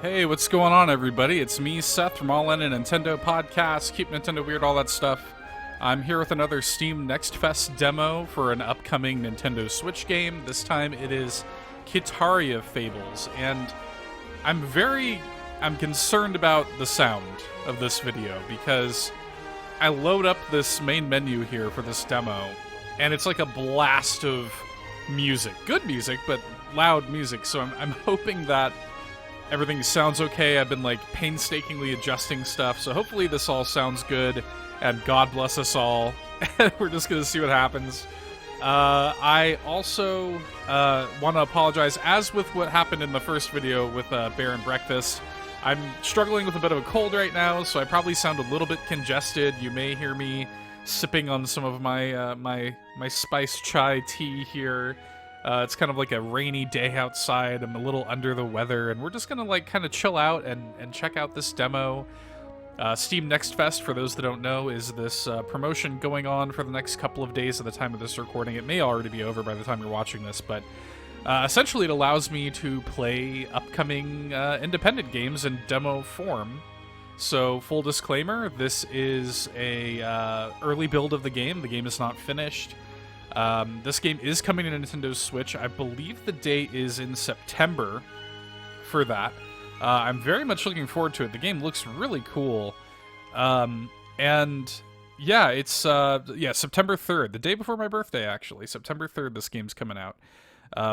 Hey, what's going on, everybody? It's me, Seth, from All In a Nintendo Podcast. Keep Nintendo weird, all that stuff. I'm here with another Steam Next Fest demo for an upcoming Nintendo Switch game. This time it is Kitaria Fables, and I'm concerned about the sound of this video because I load up this main menu here for this demo, and it's like a blast of music. Good music, but loud music, so I'm hoping that everything sounds okay. I've been painstakingly adjusting stuff, so hopefully this all sounds good, and God bless us all. We're just gonna see what happens. I also want to apologize, as with what happened in the first video with Bear and Breakfast. I'm struggling with a bit of a cold right now, so I probably sound a little bit congested. You may hear me sipping on some of my my spice chai tea here. It's kind of like a rainy day outside. I'm a little under the weather, and we're just gonna kind of chill out and check out this demo. Steam Next Fest, for those that don't know, is this promotion going on for the next couple of days at the time of this recording. It may already be over by the time you're watching this, but essentially it allows me to play upcoming independent games in demo form. So, full disclaimer, this is a early build of the game. The game is not finished. This game is coming to Nintendo Switch. I believe the date is in September for that. I'm very much looking forward to it. The game looks really cool. And yeah, it's September 3rd, the day before my birthday, actually. September 3rd, this game's coming out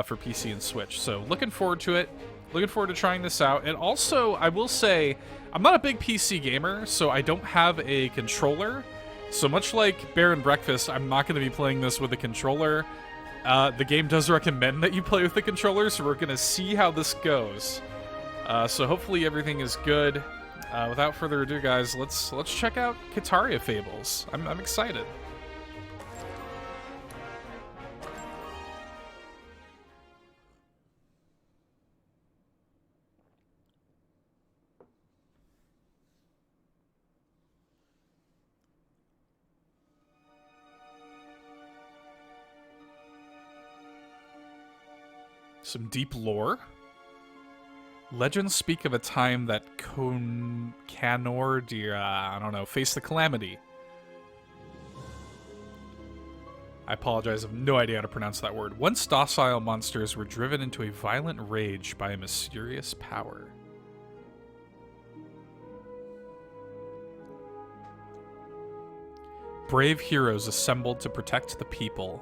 for PC and Switch. So looking forward to it. Looking forward to trying this out. And also, I will say, I'm not a big PC gamer, so I don't have a controller. So much like Bear and Breakfast, I'm not going to be playing this with a controller. The game does recommend that you play with the controller, so we're going to see how this goes. So hopefully everything is good. Without further ado, guys, let's check out Kitaria Fables. I'm excited. Some deep lore. Legends speak of a time that Canordia, faced the calamity. I apologize, I have no idea how to pronounce that word. Once docile monsters were driven into a violent rage by a mysterious power. Brave heroes assembled to protect the people.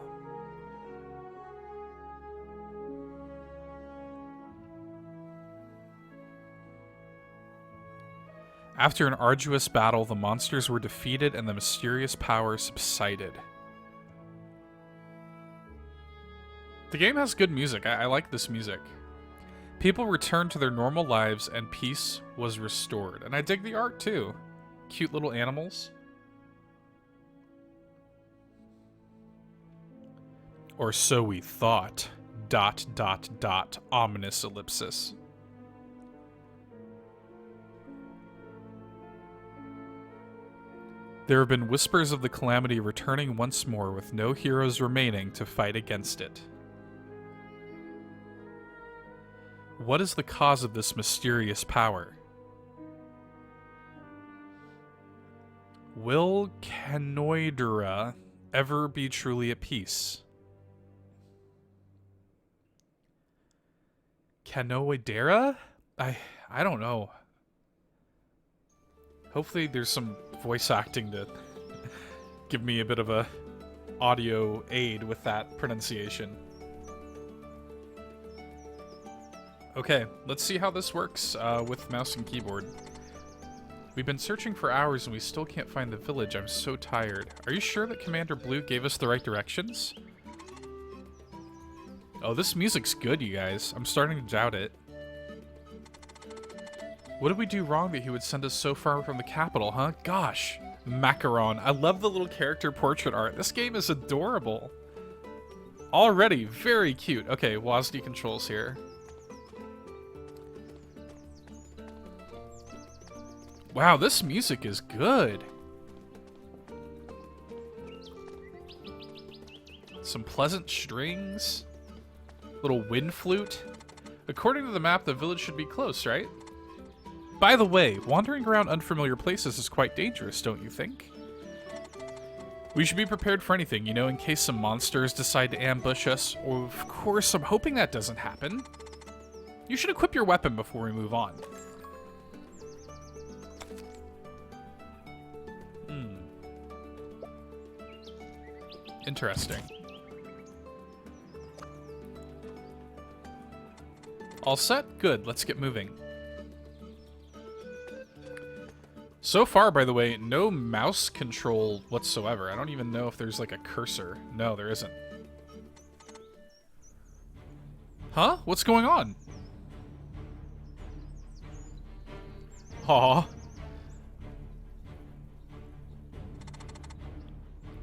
After an arduous battle, the monsters were defeated and the mysterious power subsided. The game has good music. I like this music. People returned to their normal lives and peace was restored. And I dig the art too. Cute little animals. Or so we thought. ... Ominous ellipsis. There have been whispers of the calamity returning once more with no heroes remaining to fight against it. What is the cause of this mysterious power? Will Canoidera ever be truly at peace? Canoidera? I don't know. Hopefully there's some voice acting to give me a bit of a audio aid with that pronunciation. Okay, let's see how this works with mouse and keyboard. We've been searching for hours and we still can't find the village. I'm so tired. Are you sure that Commander Blue gave us the right directions? Oh, this music's good, you guys. I'm starting to doubt it. What did we do wrong that he would send us so far from the capital, huh? Gosh, Macaron. I love the little character portrait art. This game is adorable. Already very cute. Okay, WASD controls here. Wow, this music is good. Some pleasant strings. Little wind flute. According to the map, the village should be close, right? By the way, wandering around unfamiliar places is quite dangerous, don't you think? We should be prepared for anything, you know, in case some monsters decide to ambush us. Of course, I'm hoping that doesn't happen. You should equip your weapon before we move on. Interesting. All set? Good, let's get moving. So far, by the way, no mouse control whatsoever. I don't even know if there's like a cursor. No, there isn't. Huh? What's going on? Aw.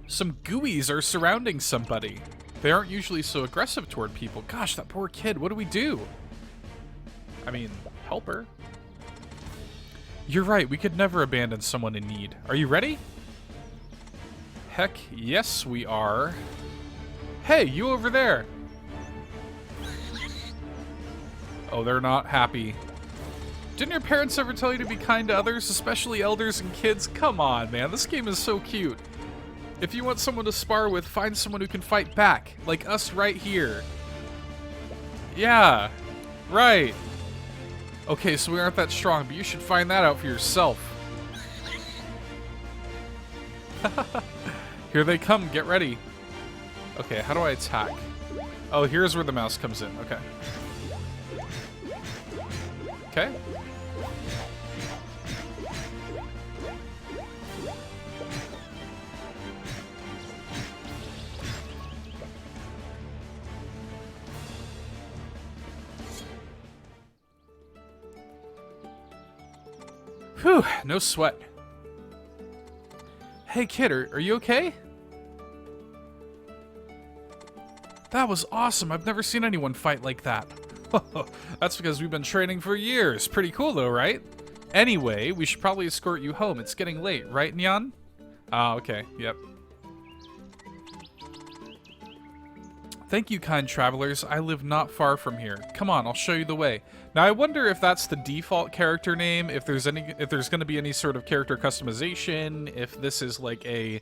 Some gooeyes are surrounding somebody. They aren't usually so aggressive toward people. Gosh, that poor kid. What do we do? I mean, help her. You're right. We could never abandon someone in need. Are you ready? Heck, yes, we are. Hey, you over there. Oh, they're not happy. Didn't your parents ever tell you to be kind to others, especially elders and kids? Come on, man. This game is so cute. If you want someone to spar with, find someone who can fight back. Like us right here. Yeah, right. Okay, so we aren't that strong, but you should find that out for yourself. Here they come, get ready. Okay, how do I attack? Oh, here's where the mouse comes in, okay. Okay. Whew, no sweat. Hey kid, are you okay? That was awesome. I've never seen anyone fight like that. That's because we've been training for years. Pretty cool though, right? Anyway, we should probably escort you home. It's getting late, right, Nyan? Ah, okay, yep. Thank you, kind travelers. I live not far from here. Come on, I'll show you the way. Now, I wonder if that's the default character name, if there's going to be any sort of character customization, if this is like a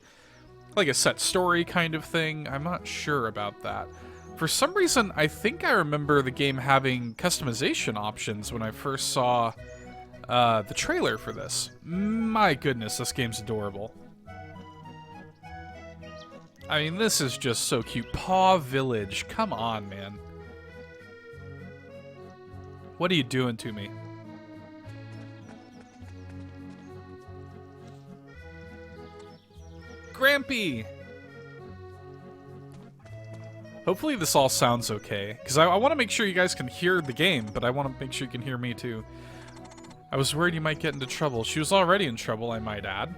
set story kind of thing. I'm not sure about that. For some reason, I think I remember the game having customization options when I first saw the trailer for this. My goodness, this game's adorable. I mean, this is just so cute. Paw Village. Come on, man. What are you doing to me? Grampy! Hopefully this all sounds okay, because I want to make sure you guys can hear the game, but I want to make sure you can hear me too. I was worried you might get into trouble. She was already in trouble, I might add.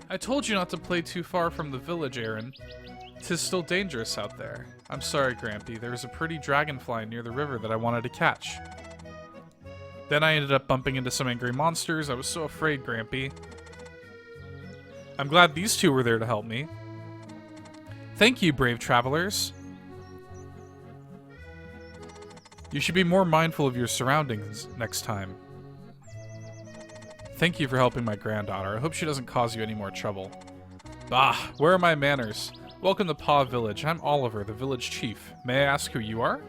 I told you not to play too far from the village, Aaron. 'Tis still dangerous out there. I'm sorry, Grampy. There was a pretty dragonfly near the river that I wanted to catch. Then I ended up bumping into some angry monsters. I was so afraid, Grampy. I'm glad these two were there to help me. Thank you, brave travelers. You should be more mindful of your surroundings next time. Thank you for helping my granddaughter. I hope she doesn't cause you any more trouble. Bah, where are my manners? Welcome to Paw Village. I'm Oliver, the village chief. May I ask who you are?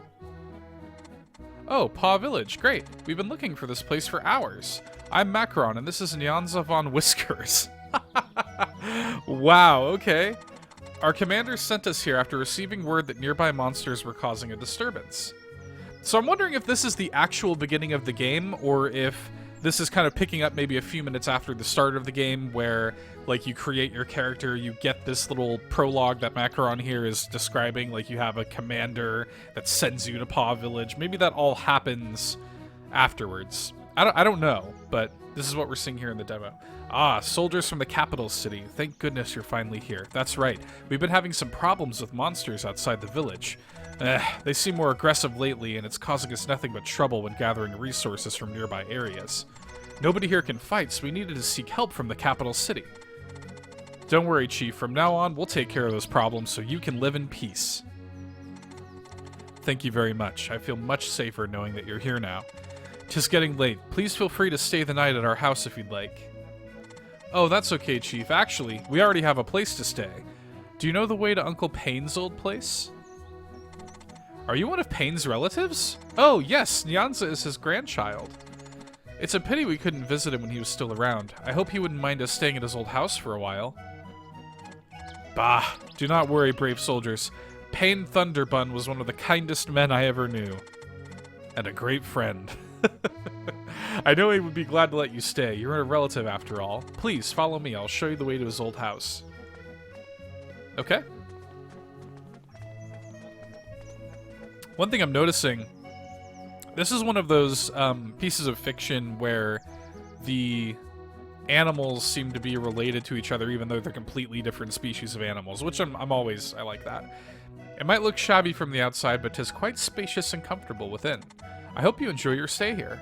Oh, Paw Village. Great. We've been looking for this place for hours. I'm Macron, and this is Nyanza von Whiskers. Wow, okay. Our commander sent us here after receiving word that nearby monsters were causing a disturbance. So I'm wondering if this is the actual beginning of the game, or if this is kind of picking up maybe a few minutes after the start of the game, where, like, you create your character, you get this little prologue that Macaron here is describing, like you have a commander that sends you to Paw Village. Maybe that all happens afterwards. I don't know, but this is what we're seeing here in the demo. Ah, soldiers from the capital city. Thank goodness you're finally here. That's right. We've been having some problems with monsters outside the village. They seem more aggressive lately, and it's causing us nothing but trouble when gathering resources from nearby areas. Nobody here can fight, so we needed to seek help from the capital city. Don't worry, Chief. From now on, we'll take care of those problems so you can live in peace. Thank you very much. I feel much safer knowing that you're here now. 'Tis getting late. Please feel free to stay the night at our house if you'd like. Oh, that's okay, Chief. Actually, we already have a place to stay. Do you know the way to Uncle Payne's old place? Are you one of Payne's relatives? Oh, yes, Nyanza is his grandchild. It's a pity we couldn't visit him when he was still around. I hope he wouldn't mind us staying at his old house for a while. Bah, do not worry, brave soldiers. Payne Thunderbun was one of the kindest men I ever knew. And a great friend. I know he would be glad to let you stay. You're a relative after all. Please, follow me. I'll show you the way to his old house. Okay. One thing I'm noticing, this is one of those pieces of fiction where the animals seem to be related to each other even though they're completely different species of animals, which I like that. It might look shabby from the outside, but 'tis quite spacious and comfortable within. I hope you enjoy your stay here.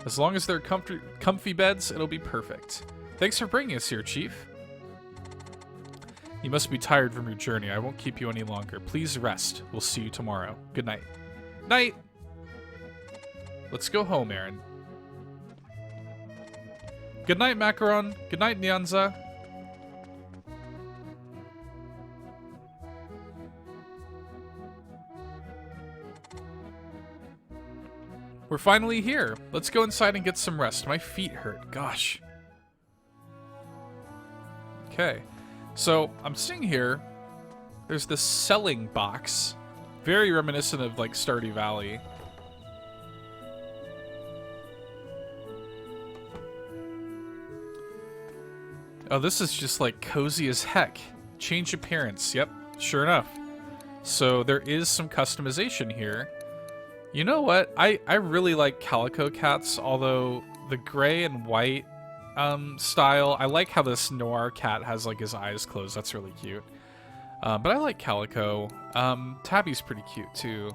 As long as they're comfy beds, it'll be perfect. Thanks for bringing us here, Chief. You must be tired from your journey. I won't keep you any longer. Please rest. We'll see you tomorrow. Good night. Night! Let's go home, Aaron. Good night, Macaron. Good night, Nyanza. We're finally here. Let's go inside and get some rest. My feet hurt. Gosh. Okay. So, I'm seeing here, there's this selling box. Very reminiscent of, like, Stardew Valley. Oh, this is just, like, cozy as heck. Change appearance. Yep, sure enough. So, there is some customization here. You know what? I really like calico cats, although the gray and white style, I like how this noir cat has like his eyes closed. That's really cute. But I like calico. Tabby's pretty cute too.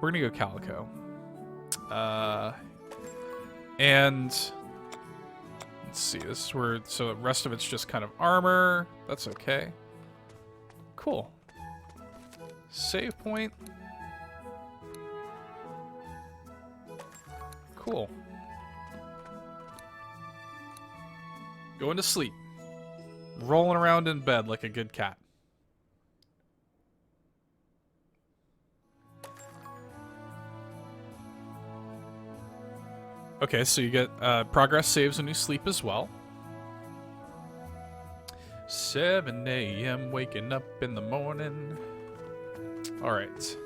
We're gonna go calico. And let's see, this is where, so the rest of it's just kind of armor. That's okay. Cool. Save point. Cool. Going to sleep. Rolling around in bed like a good cat. Okay, so you get progress saves when you sleep as well. 7 a.m. waking up in the morning. Alright.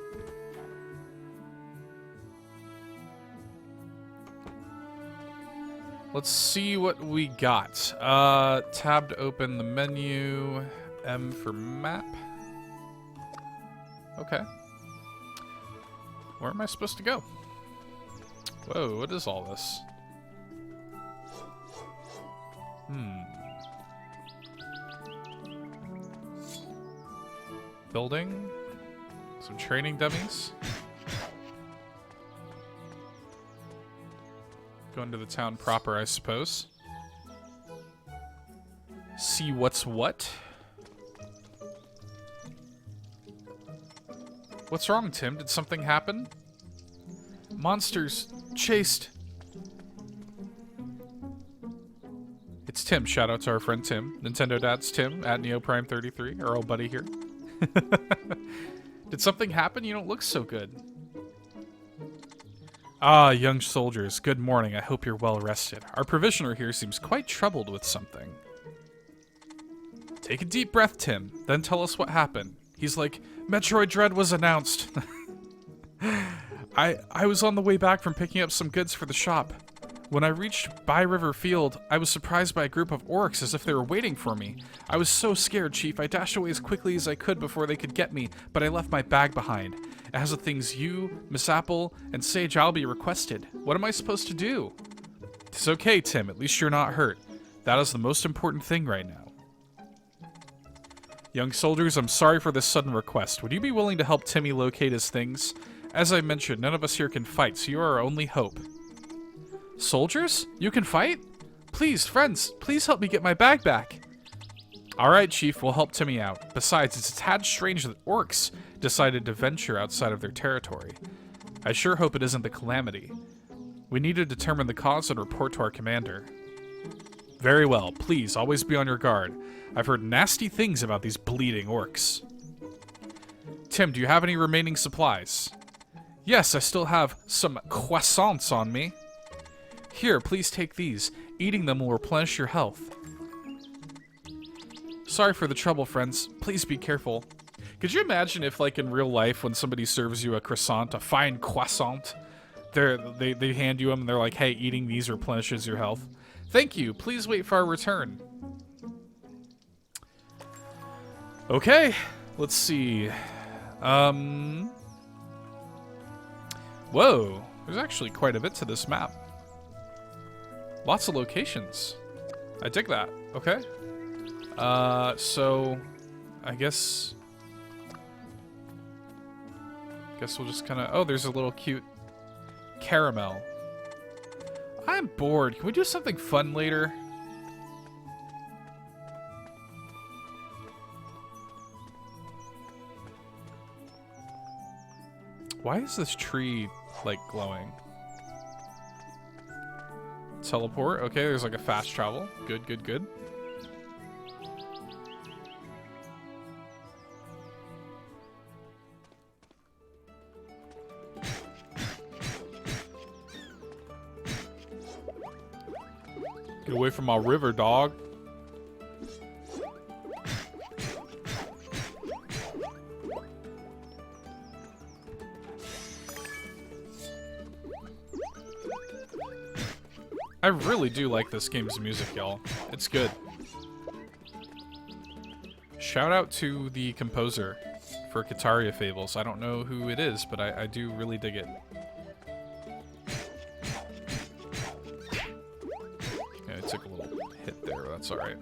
Let's see what we got. Tab to open the menu. M for map. Okay. Where am I supposed to go? Whoa, what is all this? Building. Some training dummies. Going to the town proper, I suppose. See what's what. What's wrong, Tim? Did something happen? Monsters chased. It's Tim. Shout out to our friend Tim. Nintendo Dad's Tim at NeoPrime33, our old buddy here. Did something happen? You don't look so good. Ah, young soldiers, good morning. I hope you're well rested. Our provisioner here seems quite troubled with something. Take a deep breath, Tim, then tell us what happened. He's like, Metroid Dread was announced. I was on the way back from picking up some goods for the shop. When I reached By River Field, I was surprised by a group of orcs as if they were waiting for me. I was so scared, Chief. I dashed away as quickly as I could before they could get me, but I left my bag behind. It has the things you, Miss Apple, and Sage Albie requested. What am I supposed to do? It's okay, Tim. At least you're not hurt. That is the most important thing right now. Young soldiers, I'm sorry for this sudden request. Would you be willing to help Timmy locate his things? As I mentioned, none of us here can fight, so you are our only hope. Soldiers? You can fight? Please, friends, please help me get my bag back. Alright, Chief, we'll help Timmy out. Besides, it's a tad strange that orcs decided to venture outside of their territory. I sure hope it isn't the Calamity. We need to determine the cause and report to our commander. Very well. Please, always be on your guard. I've heard nasty things about these bleeding orcs. Tim, do you have any remaining supplies? Yes, I still have some croissants on me. Here, please take these. Eating them will replenish your health. Sorry for the trouble, friends. Please be careful. Could you imagine if, like, in real life, when somebody serves you a croissant, a fine croissant, they hand you them and they're like, hey, eating these replenishes your health. Thank you. Please wait for our return. Okay. Let's see. Whoa. There's actually quite a bit to this map. Lots of locations. I dig that. Okay. So I guess we'll just kind of... Oh, there's a little cute caramel. I'm bored. Can we do something fun later? Why is this tree, like, glowing? Teleport. Okay, there's like a fast travel. Good, good, good. Get away from my river, dog. I really do like this game's music, y'all. It's good. Shout out to the composer for Kitaria Fables. I don't know who it is, but I do really dig it. Yeah, I took a little hit there, but that's alright.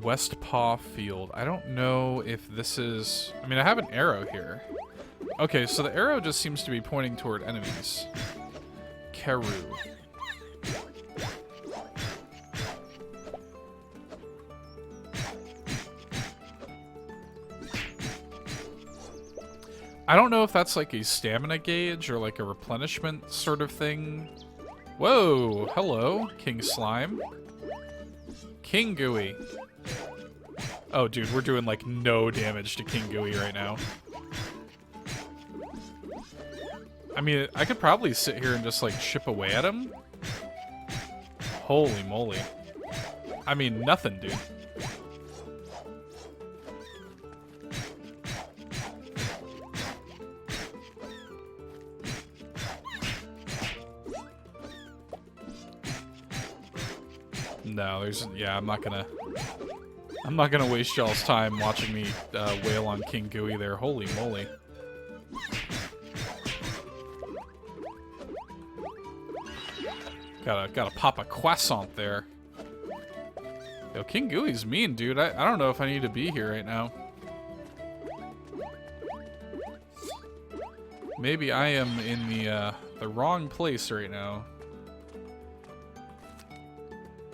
West Paw Field. I don't know if this is... I mean, I have an arrow here. Okay, so the arrow just seems to be pointing toward enemies. Keru. I don't know if that's like a stamina gauge or like a replenishment sort of thing. Whoa! Hello, King Slime. King Gooey. Oh, dude, we're doing, like, no damage to King Gooey right now. I mean, I could probably sit here and just, like, chip away at him. Holy moly. I mean, nothing, dude. No, there's... Yeah, I'm not gonna waste y'all's time watching me wail on King Gooey there. Holy moly. Gotta pop a croissant there. Yo, King Gooey's mean, dude. I don't know if I need to be here right now. Maybe I am in the wrong place right now.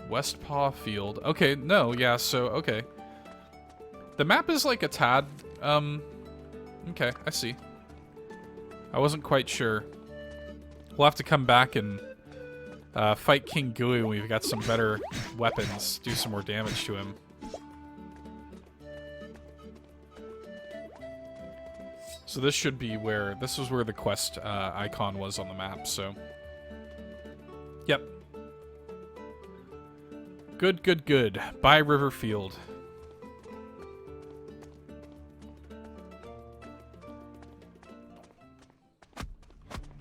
West Paw Field. Okay, no, yeah, so, okay. The map is like a tad, okay, I see. I wasn't quite sure. We'll have to come back and fight King Gooey when we've got some better weapons, do some more damage to him. So this should be where, this was where the quest icon was on the map, so. Yep. Good, good, good. By Riverfield.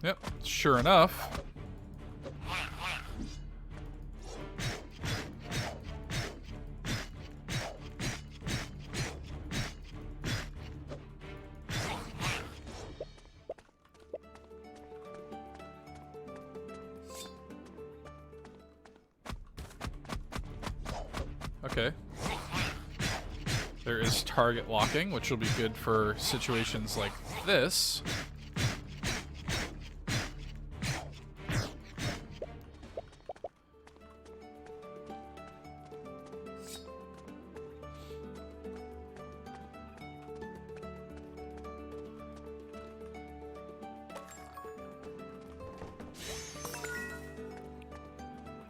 Yep, sure enough. Okay. There is target locking, which will be good for situations like this.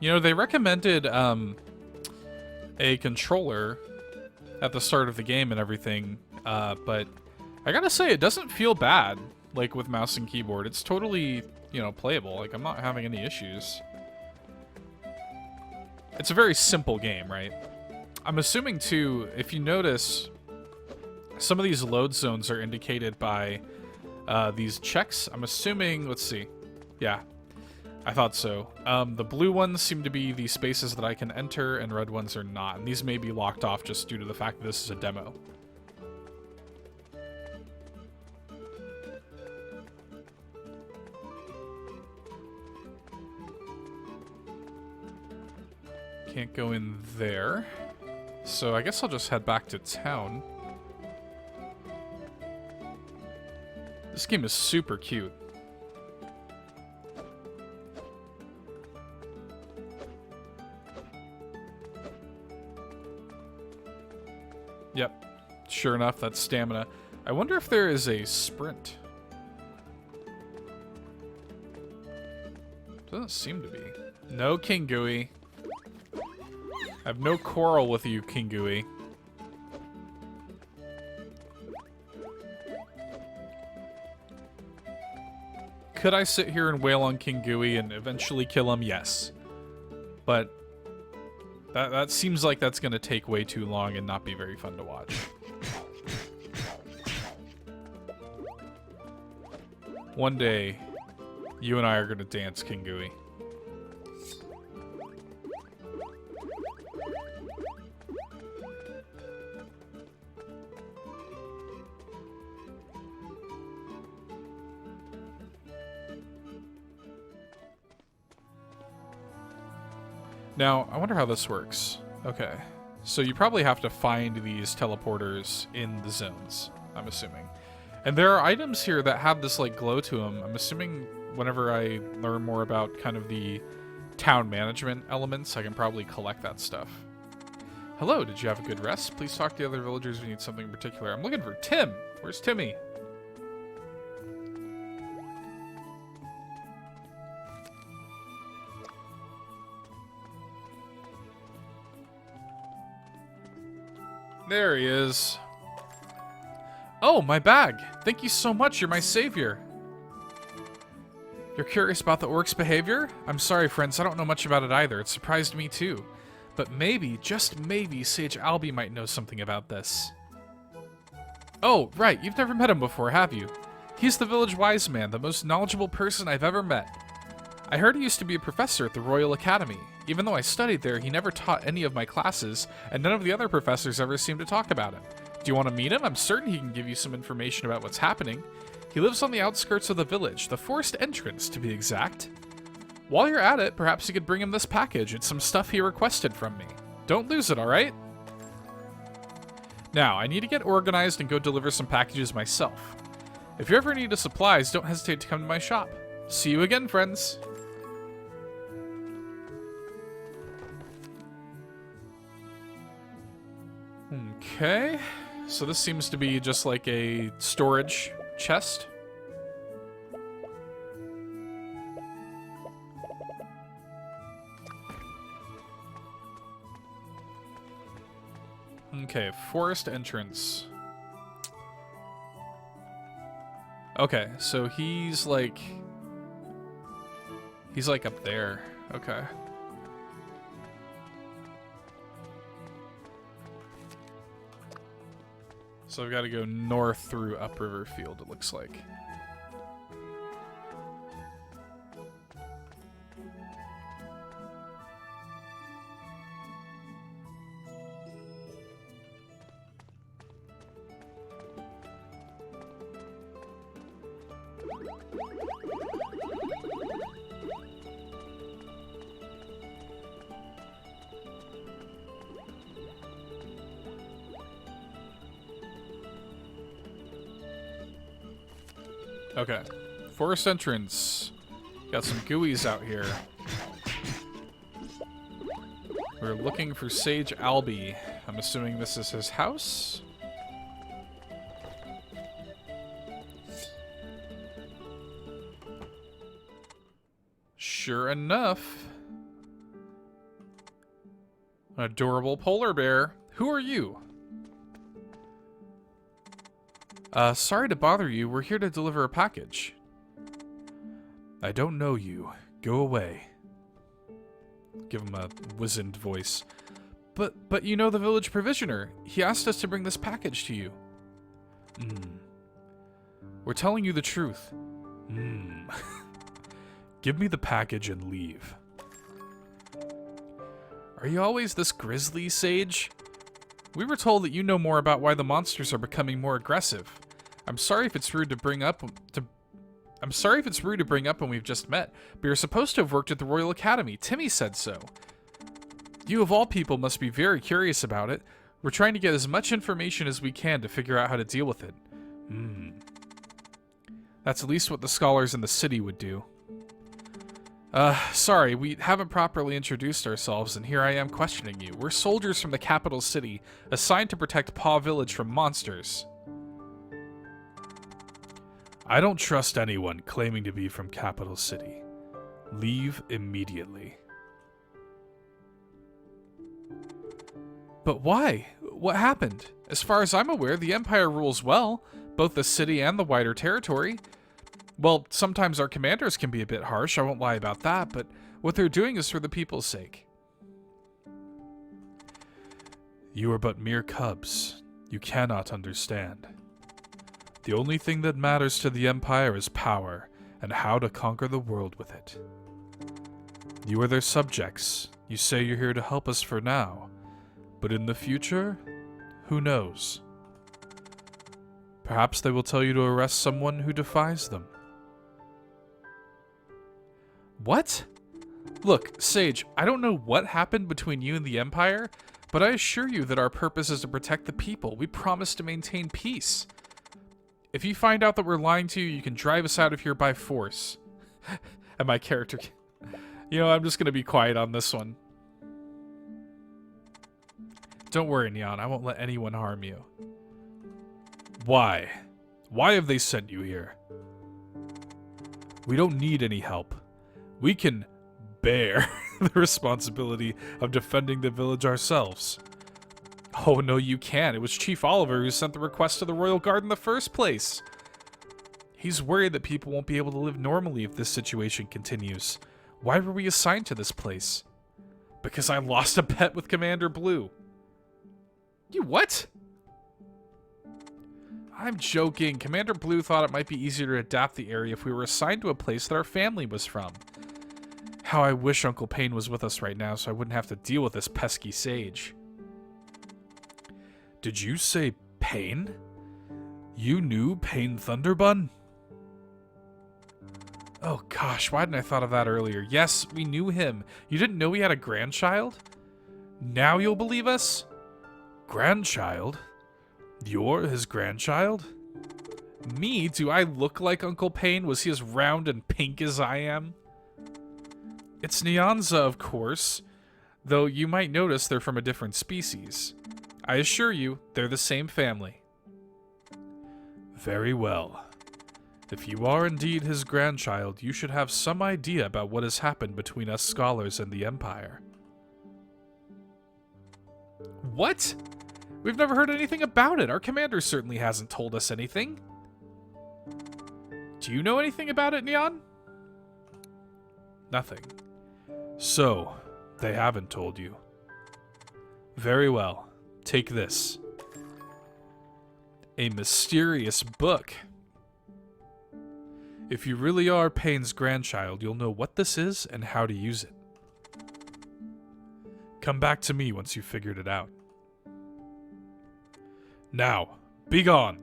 You know, they recommended a controller at the start of the game and everything, but I gotta say, it doesn't feel bad, like, with mouse and keyboard. It's totally, you know, playable. Like, I'm not having any issues. It's a very simple game, right? I'm assuming, too, if you notice, some of these load zones are indicated by these checks. I'm assuming, let's see. Yeah. I thought so. The blue ones seem to be the spaces that I can enter, and red ones are not. And these may be locked off just due to the fact that this is a demo. Can't go in there. So I guess I'll just head back to town. This game is super cute. Yep, sure enough, that's stamina. I wonder if there is a sprint. Doesn't seem to be. No King Gooey. I have no quarrel with you, King Gooey. Could I sit here and wail on King Gooey and eventually kill him? Yes. But that seems like that's going to take way too long and not be very fun to watch. One day, you and I are going to dance, King Gooey. Now, I wonder how this works. Okay, so you probably have to find these teleporters in the zones, I'm assuming. And there are items here that have this, like, glow to them. I'm assuming whenever I learn more about kind of the town management elements, I can probably collect that stuff. Hello, did you have a good rest? Please talk to the other villagers if you need something in particular. I'm looking for Tim. Where's Timmy? There he is. Oh, my bag. Thank you so much. You're my savior. You're curious about the orc's behavior? I'm sorry, friends. I don't know much about it either. It surprised me, too. But maybe, just maybe, Sage Albie might know something about this. Oh, right. You've never met him before, have you? He's the village wise man, the most knowledgeable person I've ever met. I heard he used to be a professor at the Royal Academy. Even though I studied there, he never taught any of my classes, and none of the other professors ever seemed to talk about him. Do you want to meet him? I'm certain he can give you some information about what's happening. He lives on the outskirts of the village, the forest entrance, to be exact. While you're at it, perhaps you could bring him this package. It's some stuff he requested from me. Don't lose it, alright? Now, I need to get organized and go deliver some packages myself. If you ever need supplies, don't hesitate to come to my shop. See you again, friends. Okay, so this seems to be just like a storage chest. Okay, forest entrance. Okay, so he's like up there. Okay. So I've got to go north through Upriver Field, it looks like. Okay. Forest entrance. Got some gooeys out here. We're looking for Sage Albie. I'm assuming this is his house. Sure enough. An adorable polar bear. Who are you? Sorry to bother you. We're here to deliver a package. I don't know you. Go away. Give him a wizened voice. But you know the village provisioner. He asked us to bring this package to you. We're telling you the truth. Give me the package and leave. Are you always this grisly, Sage? We were told that you know more about why the monsters are becoming more aggressive. I'm sorry if it's rude to bring up when we've just met, but you're supposed to have worked at the Royal Academy. Timmy said so. You of all people must be very curious about it. We're trying to get as much information as we can to figure out how to deal with it. That's at least what the scholars in the city would do. Sorry, we haven't properly introduced ourselves, and here I am questioning you. We're soldiers from the capital city, assigned to protect Paw Village from monsters. I don't trust anyone claiming to be from capital city. Leave immediately. But why? What happened? As far as I'm aware, the Empire rules well, both the city and the wider territory. Well, sometimes our commanders can be a bit harsh, I won't lie about that, but what they're doing is for the people's sake. You are but mere cubs. You cannot understand. The only thing that matters to the Empire is power, and how to conquer the world with it. You are their subjects. You say you're here to help us for now, but in the future, who knows? Perhaps they will tell you to arrest someone who defies them. What? Look, Sage, I don't know what happened between you and the Empire, but I assure you that our purpose is to protect the people. We promise to maintain peace. If you find out that we're lying to you, you can drive us out of here by force. And my character... You know, I'm just going to be quiet on this one. Don't worry, Neon. I won't let anyone harm you. Why? Why have they sent you here? We don't need any help. We can bear the responsibility of defending the village ourselves. Oh, no, you can't. It was Chief Oliver who sent the request to the Royal Guard in the first place. He's worried that people won't be able to live normally if this situation continues. Why were we assigned to this place? Because I lost a bet with Commander Blue. You what? I'm joking. Commander Blue thought it might be easier to adapt the area if we were assigned to a place that our family was from. How I wish Uncle Payne was with us right now so I wouldn't have to deal with this pesky sage. Did you say Payne? You knew Payne Thunderbun? Oh gosh, why didn't I thought of that earlier? Yes, we knew him. You didn't know he had a grandchild? Now you'll believe us? Grandchild? You're his grandchild? Me? Do I look like Uncle Payne? Was he as round and pink as I am? It's Nyanza, of course, though you might notice they're from a different species. I assure you, they're the same family. Very well. If you are indeed his grandchild, you should have some idea about what has happened between us scholars and the Empire. What? We've never heard anything about it. Our commander certainly hasn't told us anything. Do you know anything about it, Neon? Nothing. So, they haven't told you. Very well. Take this. A mysterious book. If you really are Payne's grandchild, you'll know what this is and how to use it. Come back to me once you've figured it out. Now, be gone.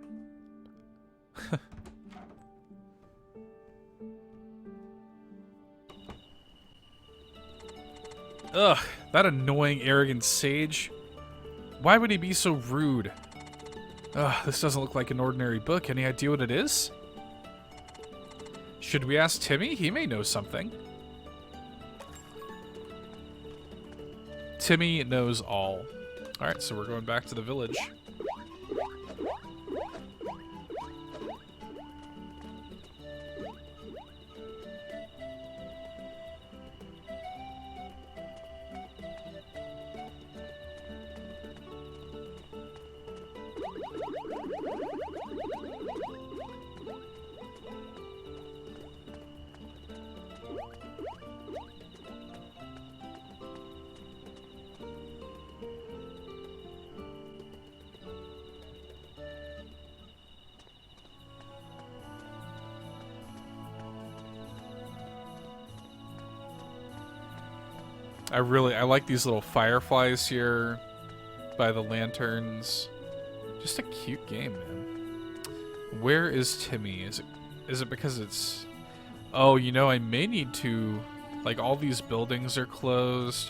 Ugh, that annoying, arrogant sage. Why would he be so rude? Ugh, this doesn't look like an ordinary book. Any idea what it is? Should we ask Timmy? He may know something. Timmy knows all. Alright, so we're going back to the village. I like these little fireflies here by the lanterns. Just a cute game, man. Where is Timmy? Is it because it's... Oh, you know, I may need to... Like, all these buildings are closed.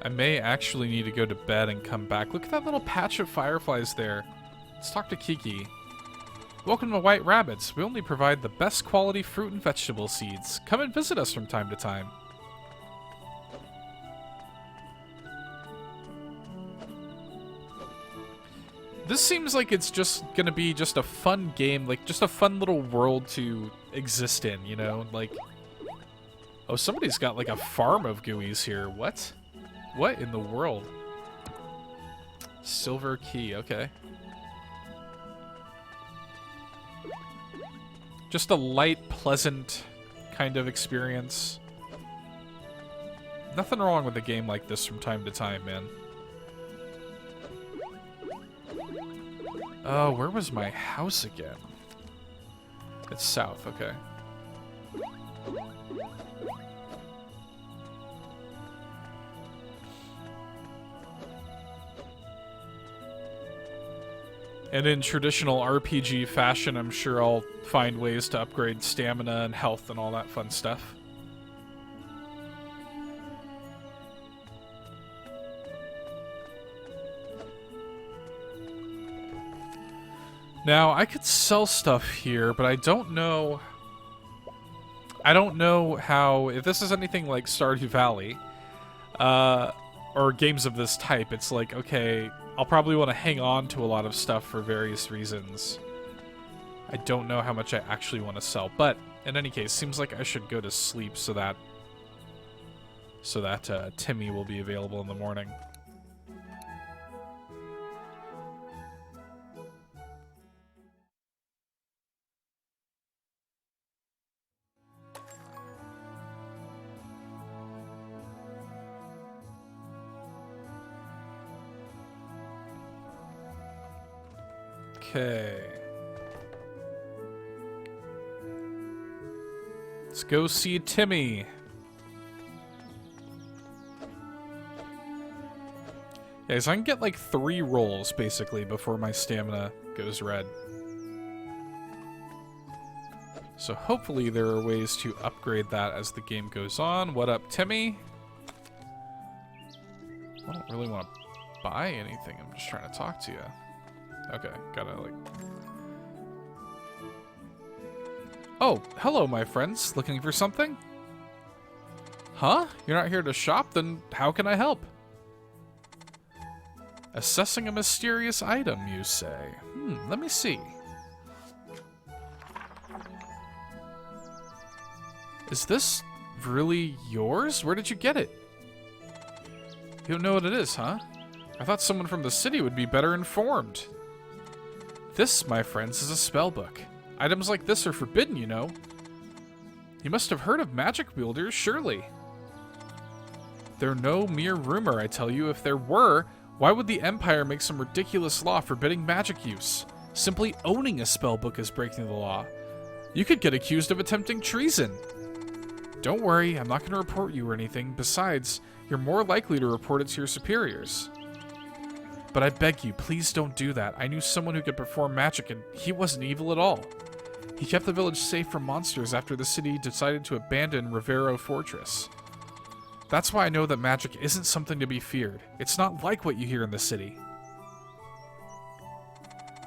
I may actually need to go to bed and come back. Look at that little patch of fireflies there. Let's talk to Kiki. Welcome to White Rabbits. We only provide the best quality fruit and vegetable seeds. Come and visit us from time to time. This seems like it's just gonna be just a fun game, like just a fun little world to exist in, you know? Like, oh, somebody's got like a farm of gooeys here. What? What in the world? Silver key, okay. Just a light, pleasant kind of experience. Nothing wrong with a game like this from time to time, man. Oh, where was my house again? It's south, okay. And in traditional RPG fashion, I'm sure I'll find ways to upgrade stamina and health and all that fun stuff. Now, I could sell stuff here, but I don't know... I don't know how... If this is anything like Stardew Valley, or games of this type, it's like, okay, I'll probably want to hang on to a lot of stuff for various reasons. I don't know how much I actually want to sell, but in any case, seems like I should go to sleep so that Timmy will be available in the morning. Okay. Let's go see Timmy. Yeah, so I can get like 3 rolls, basically, before my stamina goes red. So hopefully there are ways to upgrade that as the game goes on. What up, Timmy? I don't really want to buy anything. I'm just trying to talk to you. Okay, gotta like... Oh, hello, my friends. Looking for something? Huh? You're not here to shop? Then how can I help? Assessing a mysterious item, you say? Let me see. Is this really yours? Where did you get it? You don't know what it is, huh? I thought someone from the city would be better informed. This, my friends, is a spell book. Items like this are forbidden, you know. You must have heard of magic wielders, surely. They're no mere rumor, I tell you. If there were, why would the Empire make some ridiculous law forbidding magic use? Simply owning a spell book is breaking the law. You could get accused of attempting treason. Don't worry, I'm not going to report you or anything. Besides, you're more likely to report it to your superiors. But I beg you, please don't do that. I knew someone who could perform magic, and he wasn't evil at all. He kept the village safe from monsters after the city decided to abandon Rivero Fortress. That's why I know that magic isn't something to be feared. It's not like what you hear in the city.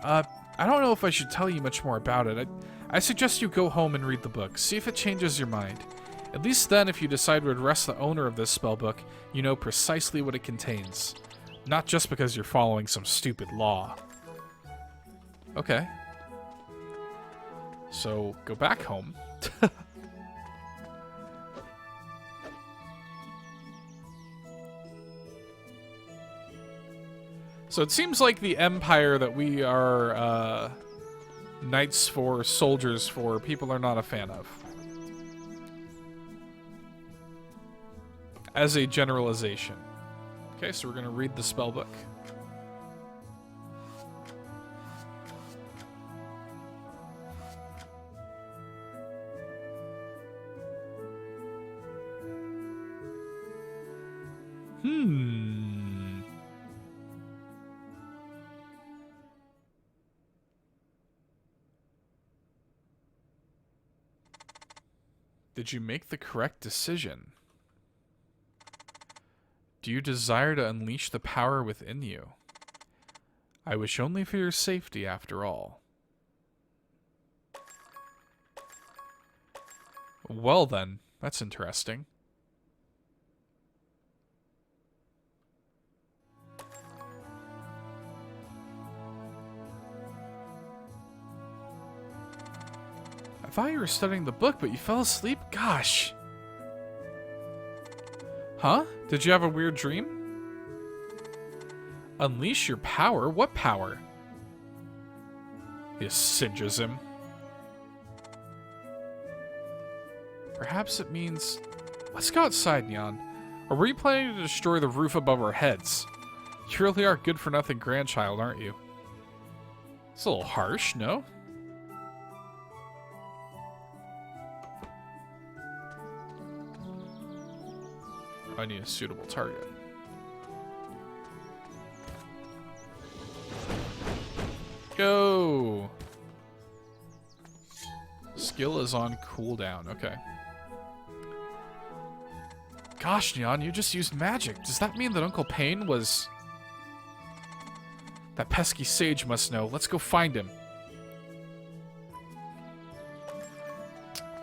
I don't know if I should tell you much more about it. I suggest you go home and read the book. See if it changes your mind. At least then, if you decide to address the owner of this spellbook, you know precisely what it contains. Not just because you're following some stupid law. Okay. So, go back home. So it seems like the empire that we are knights for, soldiers for, people are not a fan of. As a generalization. Okay, so we're going to read the spellbook. Did you make the correct decision? Do you desire to unleash the power within you? I wish only for your safety, after all. Well then, that's interesting. I thought you were studying the book, but you fell asleep? Gosh. Huh? Did you have a weird dream? Unleash your power? What power? He singes him. Perhaps it means... Let's go outside, Neon. Or were you planning to destroy the roof above our heads? You really are good-for-nothing grandchild, aren't you? It's a little harsh, no? I need a suitable target. Go! Skill is on cooldown. Okay. Gosh, Neon, you just used magic. Does that mean that Uncle Pain was... That pesky sage must know. Let's go find him.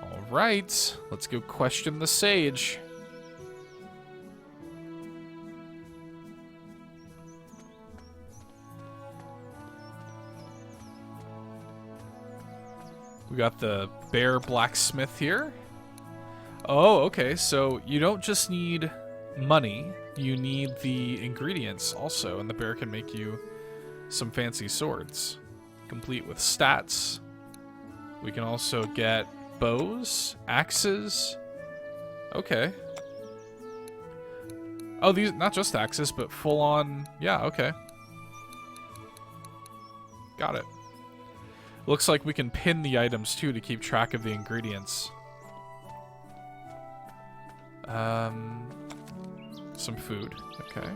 Alright. Let's go question the sage. We got the bear blacksmith here. Oh, okay, so you don't just need money, you need the ingredients also, and the bear can make you some fancy swords, complete with stats. We can also get bows, axes. Okay. Oh, these, not just axes, but full on, yeah, okay. Got it. Looks like we can pin the items too to keep track of the ingredients. Some food. Okay.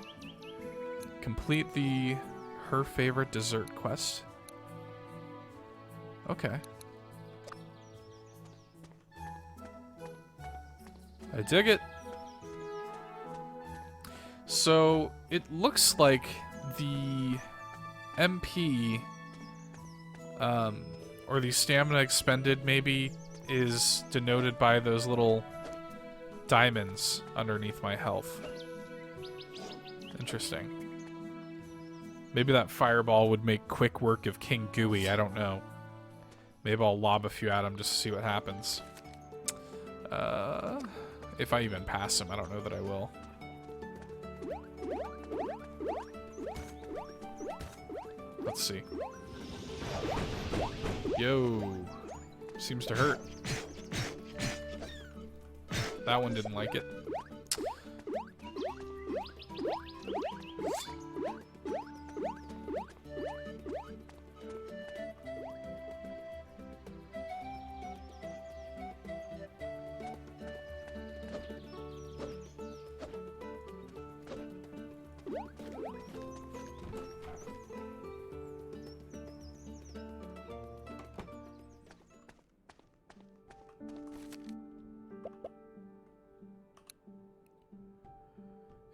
Complete her favorite dessert quest. Okay. I dig it. So it looks like the MP or the stamina expended maybe is denoted by those little diamonds underneath my health. Interesting. Maybe that fireball would make quick work of King Gooey, I don't know. Maybe I'll lob a few at him just to see what happens. If I even pass him, I don't know that I will. Let's see. Yo. Seems to hurt. That one didn't like it.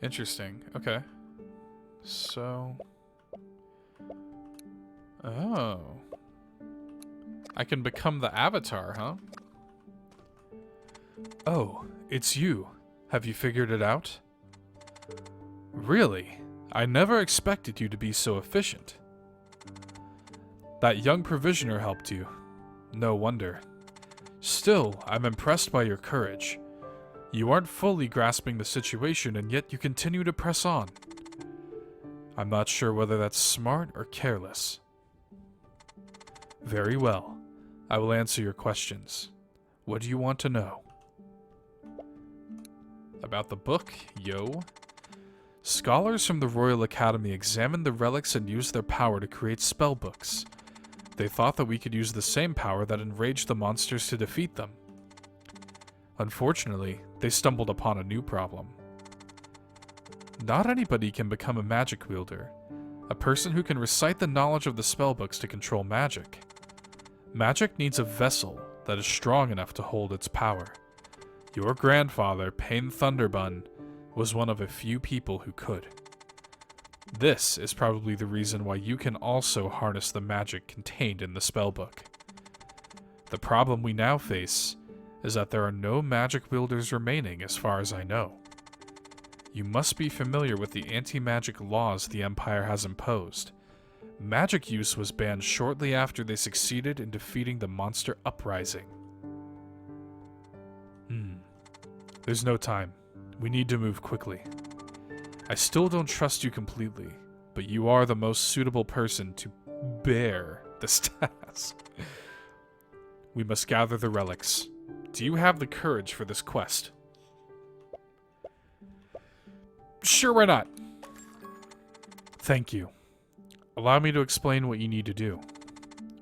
Interesting. Okay. So... Oh. I can become the avatar, huh? Oh, it's you. Have you figured it out? Really? I never expected you to be so efficient. That young provisioner helped you. No wonder. Still, I'm impressed by your courage. You aren't fully grasping the situation, and yet you continue to press on. I'm not sure whether that's smart or careless. Very well. I will answer your questions. What do you want to know? About the book, yo. Scholars from the Royal Academy examined the relics and used their power to create spellbooks. They thought that we could use the same power that enraged the monsters to defeat them. Unfortunately, they stumbled upon a new problem. Not anybody can become a magic wielder, a person who can recite the knowledge of the spellbooks to control magic. Magic needs a vessel that is strong enough to hold its power. Your grandfather, Pain Thunderbun, was one of a few people who could. This is probably the reason why you can also harness the magic contained in the spellbook. The problem we now face is that there are no magic wielders remaining as far as I know. You must be familiar with the anti-magic laws the Empire has imposed. Magic use was banned shortly after they succeeded in defeating the monster uprising. There's no time. We need to move quickly. I still don't trust you completely, but you are the most suitable person to bear this task. We must gather the relics. Do you have the courage for this quest? Sure, why not? Thank you. Allow me to explain what you need to do.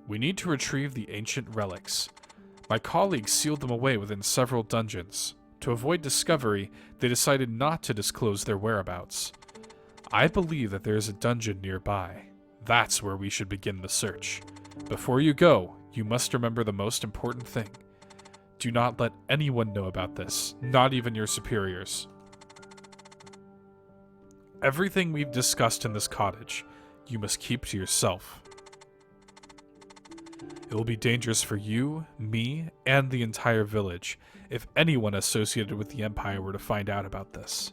We need to retrieve the ancient relics. My colleagues sealed them away within several dungeons. To avoid discovery, they decided not to disclose their whereabouts. I believe that there is a dungeon nearby. That's where we should begin the search. Before you go, you must remember the most important thing. Do not let anyone know about this, not even your superiors. Everything we've discussed in this cottage, you must keep to yourself. It will be dangerous for you, me, and the entire village if anyone associated with the Empire were to find out about this.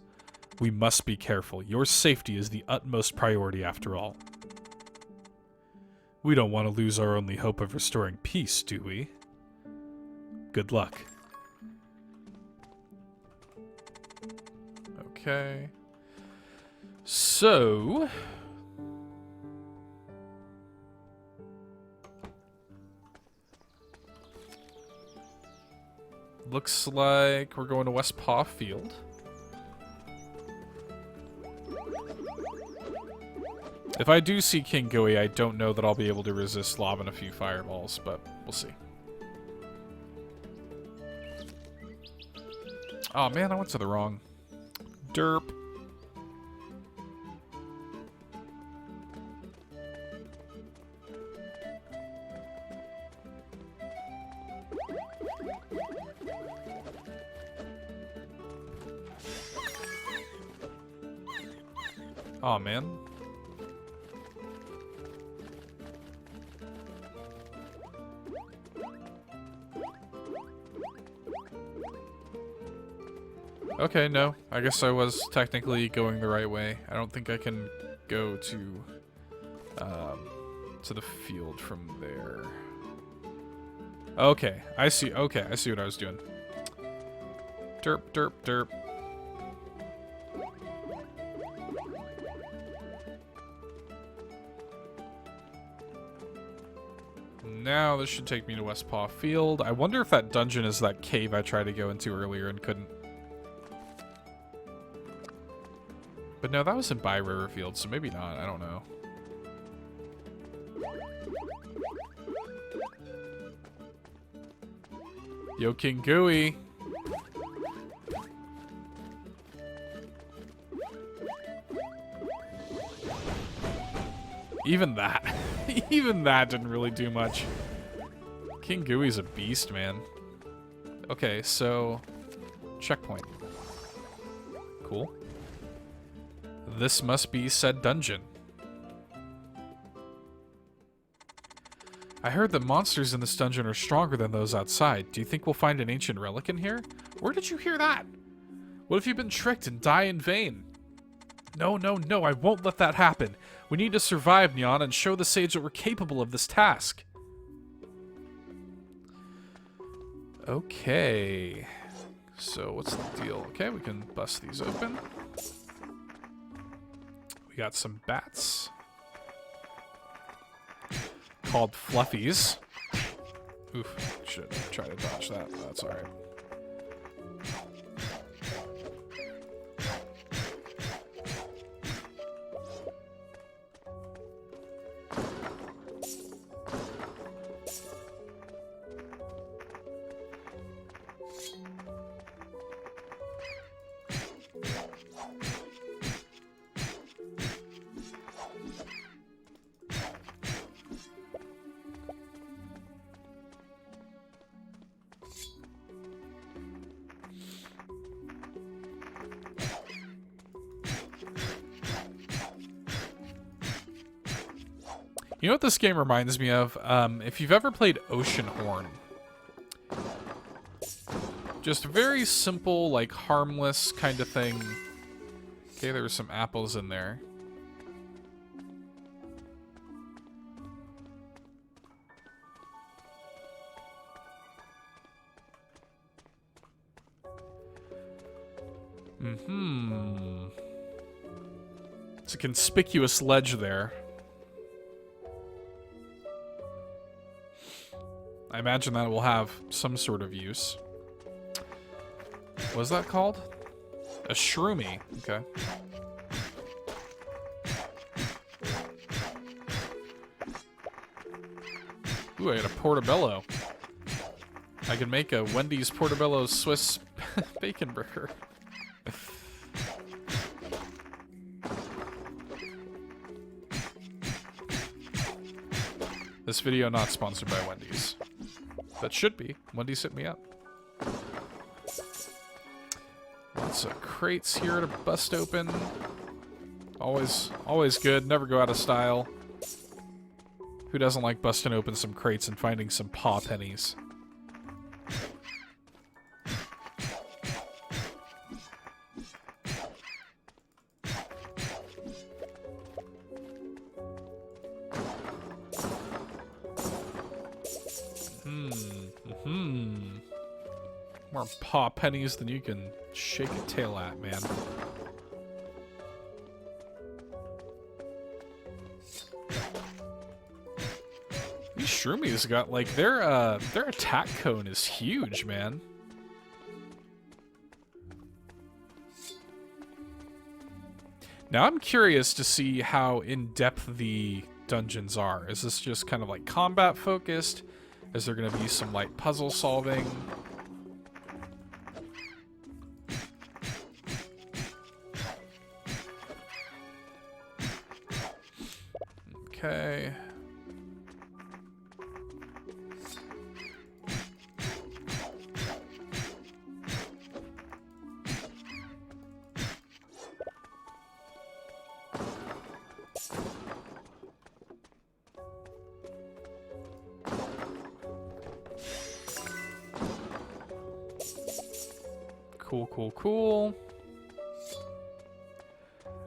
We must be careful. Your safety is the utmost priority after all. We don't want to lose our only hope of restoring peace, do we? Good luck. Okay. So... looks like we're going to West Paw Field. If I do see King Gooey, I don't know that I'll be able to resist lobbing a few fireballs, but we'll see. Oh man, I went to the wrong. Derp. Oh man. Okay, no. I guess I was technically going the right way. I don't think I can go to the field from there. Okay, I see. Okay, I see what I was doing. Derp, derp, derp. Now this should take me to West Paw Field. I wonder if that dungeon is that cave I tried to go into earlier and couldn't. But no, that was in By Riverfield, so maybe not. I don't know. Yo, King Gooey. Even that. Even that didn't really do much. King Gooey's a beast, man. Okay, so... checkpoint. Cool. This must be said dungeon. I heard that monsters in this dungeon are stronger than those outside. Do you think we'll find an ancient relic in here? Where did you hear that? What if you've been tricked and die in vain? No, no, no, I won't let that happen. We need to survive, Nyan, and show the sage that we're capable of this task. Okay. So, what's the deal? Okay, we can bust these open. We got some bats. Called fluffies. Oof, should try to dodge that, but that's alright. You know what this game reminds me of? If you've ever played Oceanhorn. Just very simple, like, harmless kind of thing. Okay, there were some apples in there. It's a conspicuous ledge there. I imagine that will have some sort of use. What's that called? A shroomy. Okay. Ooh, I got a portobello. I can make a Wendy's portobello Swiss bacon burger. This video not sponsored by Wendy's. That should be. Wendy's hit me up. Lots of crates here to bust open. Always good. Never go out of style. Who doesn't like busting open some crates and finding some paw pennies? More paw pennies than you can shake a tail at, man. These shroomies got, like, their attack cone is huge, man. Now I'm curious to see how in-depth the dungeons are. Is this just kind of like combat focused? Is there going to be some like puzzle solving? Okay. Cool.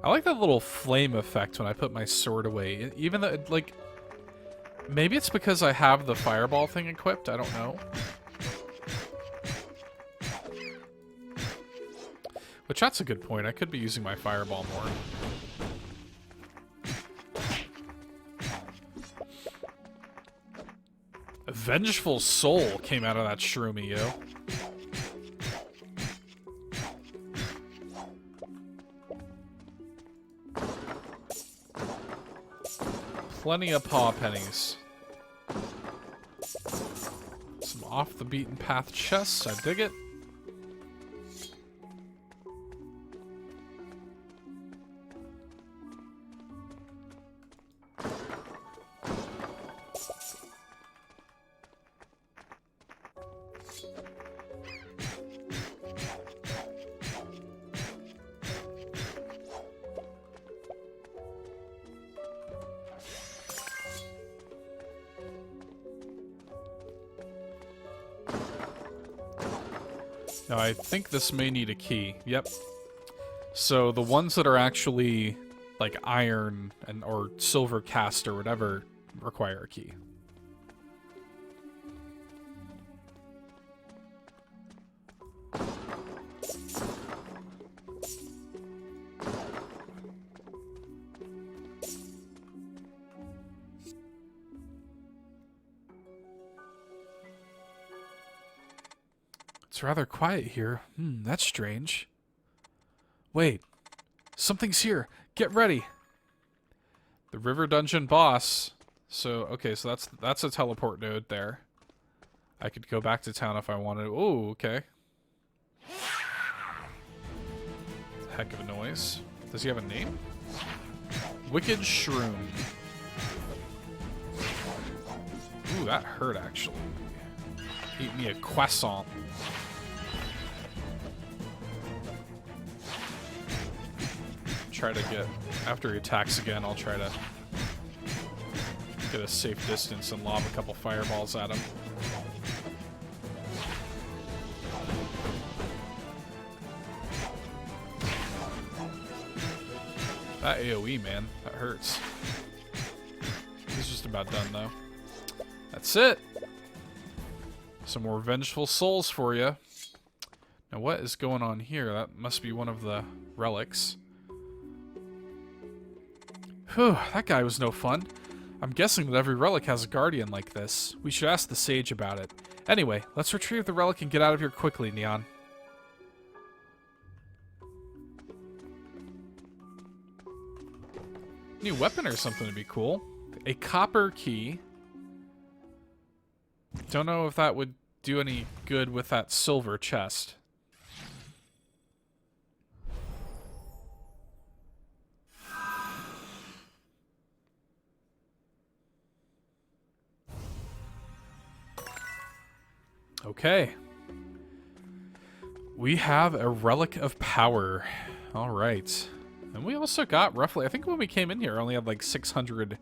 I like that little flame effect when I put my sword away. Even though, like, maybe it's because I have the fireball thing equipped. I don't know. Which, that's a good point. I could be using my fireball more. A vengeful soul came out of that shroomy, yo. Plenty of paw pennies. Some off the beaten path chests. I dig it. Now, I think this may need a key. Yep. So the ones that are actually like iron and or silver cast or whatever require a key. It's rather quiet here. That's strange. Wait, something's here. Get ready. The river dungeon boss. So, okay, so that's a teleport node there. I could go back to town if I wanted. Oh, okay. Heck of a noise. Does he have a name? Wicked Shroom. Ooh, that hurt actually. Eat me a croissant. Try to get, after he attacks again, I'll try to get a safe distance and lob a couple fireballs at him. That AoE, man, that hurts. He's just about done, though. That's it. Some more vengeful souls for you. Now, what is going on here? That must be one of the relics. Whew, that guy was no fun. I'm guessing that every relic has a guardian like this. We should ask the sage about it. Anyway, let's retrieve the relic and get out of here quickly, Neon. New weapon or something would be cool. A copper key. Don't know if that would do any good with that silver chest. Okay. We have a relic of power. All right. And we also got roughly, I think when we came in here, I only had like 600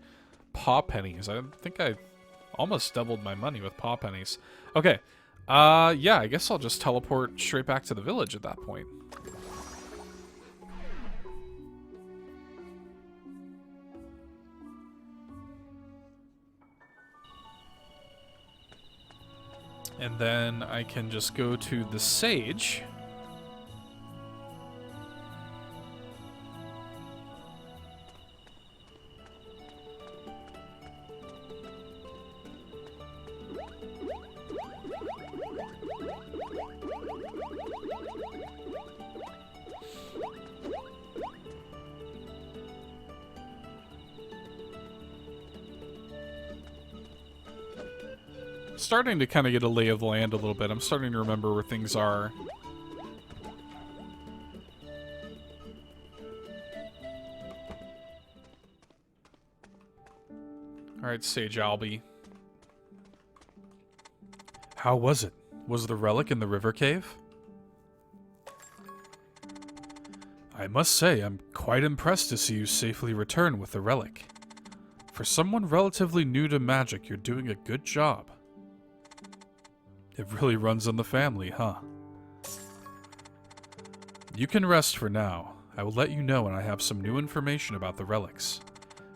paw pennies. I think I almost doubled my money with paw pennies. Okay. Yeah, I guess I'll just teleport straight back to the village at that point. And then I can just go to the sage. Starting to kind of get a lay of the land a little bit. I'm starting to remember where things are. Alright, Sage Albie. How was it? Was the relic in the river cave? I must say, I'm quite impressed to see you safely return with the relic. For someone relatively new to magic, you're doing a good job. It really runs in the family, huh? You can rest for now. I will let you know when I have some new information about the relics.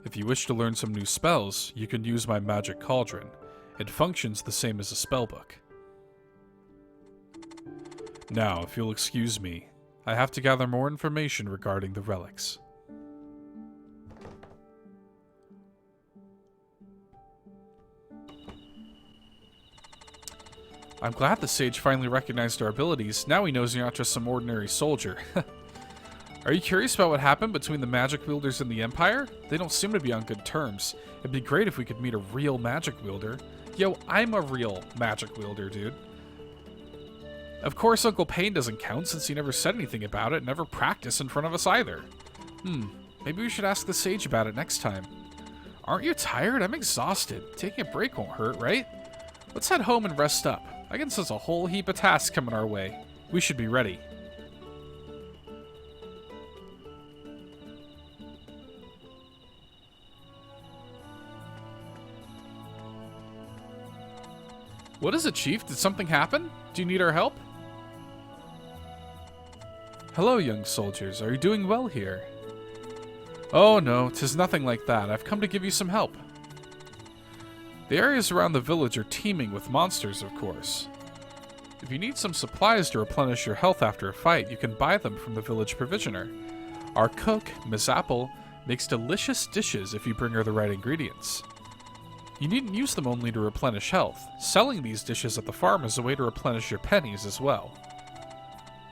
If you wish to learn some new spells, you can use my magic cauldron. It functions the same as a spellbook. Now, if you'll excuse me, I have to gather more information regarding the relics. I'm glad the sage finally recognized our abilities. Now he knows you're not just some ordinary soldier. Are you curious about what happened between the magic wielders and the Empire? They don't seem to be on good terms. It'd be great if we could meet a real magic wielder. Yo, I'm a real magic wielder, dude. Of course, Uncle Payne doesn't count since he never said anything about it and never practiced in front of us either. Maybe we should ask the sage about it next time. Aren't you tired? I'm exhausted. Taking a break won't hurt, right? Let's head home and rest up. I can sense a whole heap of tasks coming our way. We should be ready. What is it, Chief? Did something happen? Do you need our help? Hello, young soldiers. Are you doing well here? Oh no, 'tis nothing like that. I've come to give you some help. The areas around the village are teeming with monsters, of course. If you need some supplies to replenish your health after a fight, you can buy them from the village provisioner. Our cook, Miss Apple, makes delicious dishes if you bring her the right ingredients. You needn't use them only to replenish health. Selling these dishes at the farm is a way to replenish your pennies as well.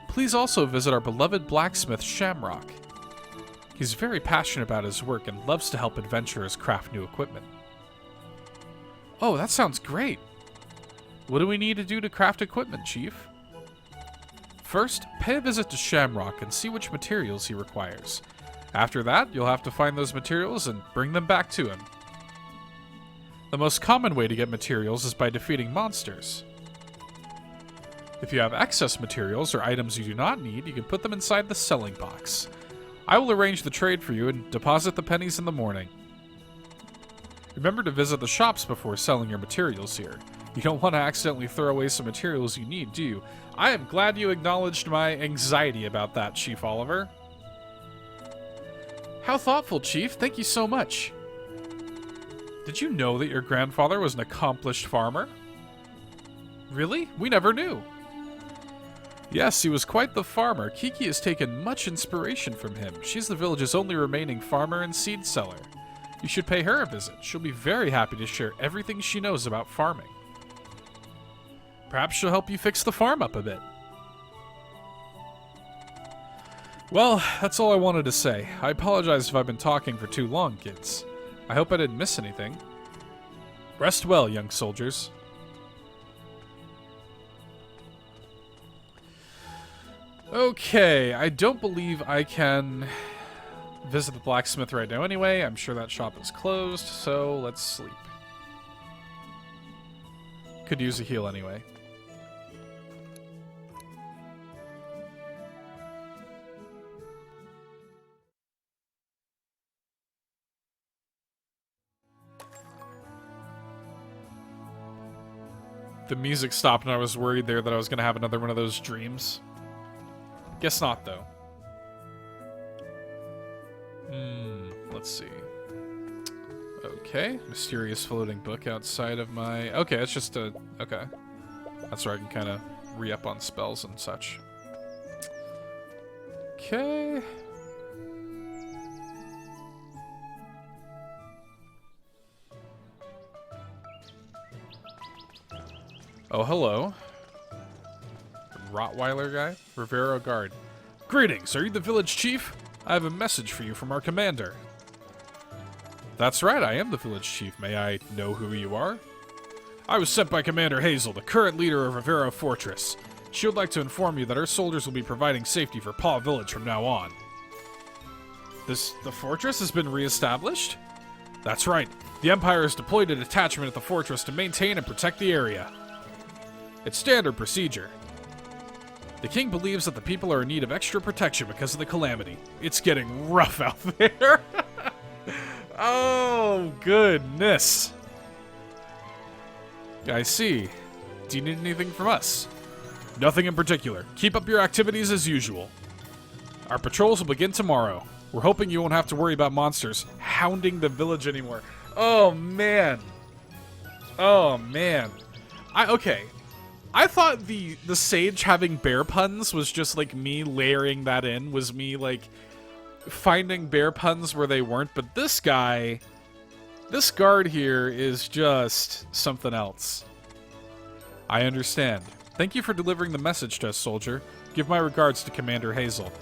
Please also visit our beloved blacksmith, Shamrock. He's very passionate about his work and loves to help adventurers craft new equipment. Oh, that sounds great! What do we need to do to craft equipment, Chief? First, pay a visit to Shamrock and see which materials he requires. After that, you'll have to find those materials and bring them back to him. The most common way to get materials is by defeating monsters. If you have excess materials or items you do not need, you can put them inside the selling box. I will arrange the trade for you and deposit the pennies in the morning. Remember to visit the shops before selling your materials here. You don't want to accidentally throw away some materials you need, do you? I am glad you acknowledged my anxiety about that, Chief Oliver. How thoughtful, Chief. Thank you so much. Did you know that your grandfather was an accomplished farmer? Really? We never knew. Yes, he was quite the farmer. Kiki has taken much inspiration from him. She's the village's only remaining farmer and seed seller. You should pay her a visit. She'll be very happy to share everything she knows about farming. Perhaps she'll help you fix the farm up a bit. Well, that's all I wanted to say. I apologize if I've been talking for too long, kids. I hope I didn't miss anything. Rest well, young soldiers. Okay, I don't believe I can visit the blacksmith right now anyway. I'm sure that shop is closed, so let's sleep. Could use a heal anyway. The music stopped and I was worried there that I was going to have another one of those dreams. Guess not, though. Let's see. Okay, mysterious floating book outside of my... Okay, it's just a... Okay. That's where I can kind of re-up on spells and such. Okay. Oh, hello. Rottweiler guy? Rivero Guard. Greetings, are you the village chief? I have a message for you from our commander. That's right, I am the village chief. May I know who you are? I was sent by Commander Hazel, the current leader of Rivero Fortress. She would like to inform you that our soldiers will be providing safety for Paw Village from now on. The fortress has been re-established? That's right. The Empire has deployed a detachment at the fortress to maintain and protect the area. It's standard procedure. The king believes that the people are in need of extra protection because of the calamity. It's getting rough out there. Oh, goodness. I see. Do you need anything from us? Nothing in particular. Keep up your activities as usual. Our patrols will begin tomorrow. We're hoping you won't have to worry about monsters hounding the village anymore. Oh, man. Oh, man. Okay. I thought the sage having bear puns was just like me layering that in, was me like finding bear puns where they weren't, but this guy, this guard here is just something else. I understand. Thank you for delivering the message to us, soldier. Give my regards to Commander Hazel.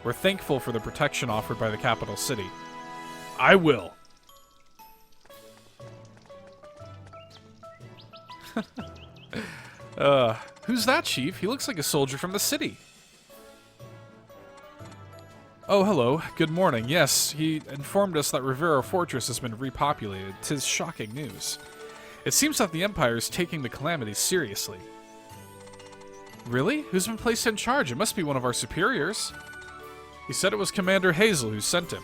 We're thankful for the protection offered by the capital city. I will. Who's that, Chief? He looks like a soldier from the city. Oh, hello. Good morning. Yes, he informed us that Rivero Fortress has been repopulated. 'Tis shocking news. It seems that the Empire is taking the calamity seriously. Really? Who's been placed in charge? It must be one of our superiors. He said it was Commander Hazel who sent him.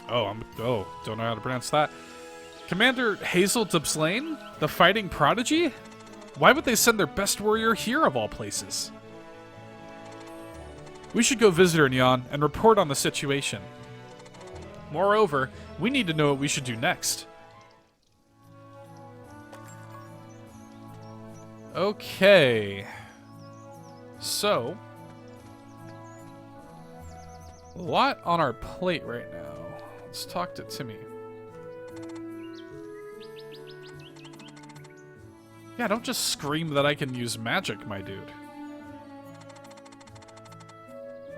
Don't know how to pronounce that. Commander Hazel Dubslane? The fighting prodigy? Why would they send their best warrior here of all places? We should go visit her, Nyan, and report on the situation. Moreover, we need to know what we should do next. Okay. So, a lot on our plate right now. Let's talk to Timmy. Yeah, don't just scream that I can use magic, my dude.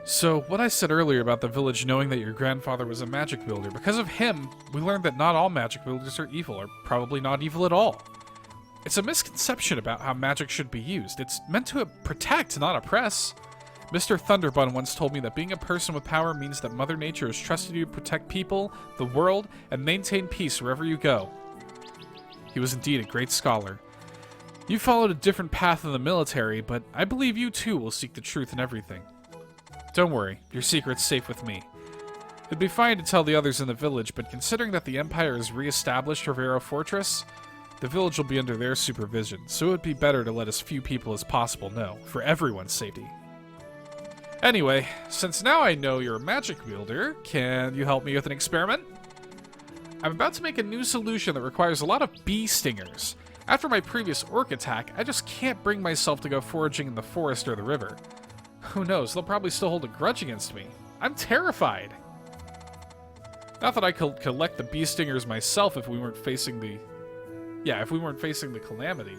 So, what I said earlier about the village knowing that your grandfather was a magic builder, because of him, we learned that not all magic builders are evil, or probably not evil at all. It's a misconception about how magic should be used. It's meant to protect, not oppress. Mr. Thunderbun once told me that being a person with power means that Mother Nature has trusted you to protect people, the world, and maintain peace wherever you go. He was indeed a great scholar. You followed a different path in the military, but I believe you too will seek the truth in everything. Don't worry, your secret's safe with me. It'd be fine to tell the others in the village, but considering that the Empire has re-established Rivero Fortress, the village will be under their supervision, so it would be better to let as few people as possible know, for everyone's safety. Anyway, since now I know you're a magic wielder, can you help me with an experiment? I'm about to make a new solution that requires a lot of bee stingers. After my previous orc attack, I just can't bring myself to go foraging in the forest or the river. Who knows, they'll probably still hold a grudge against me. I'm terrified! Not that I could collect the bee stingers myself if we weren't facing the... Yeah, if we weren't facing the calamity.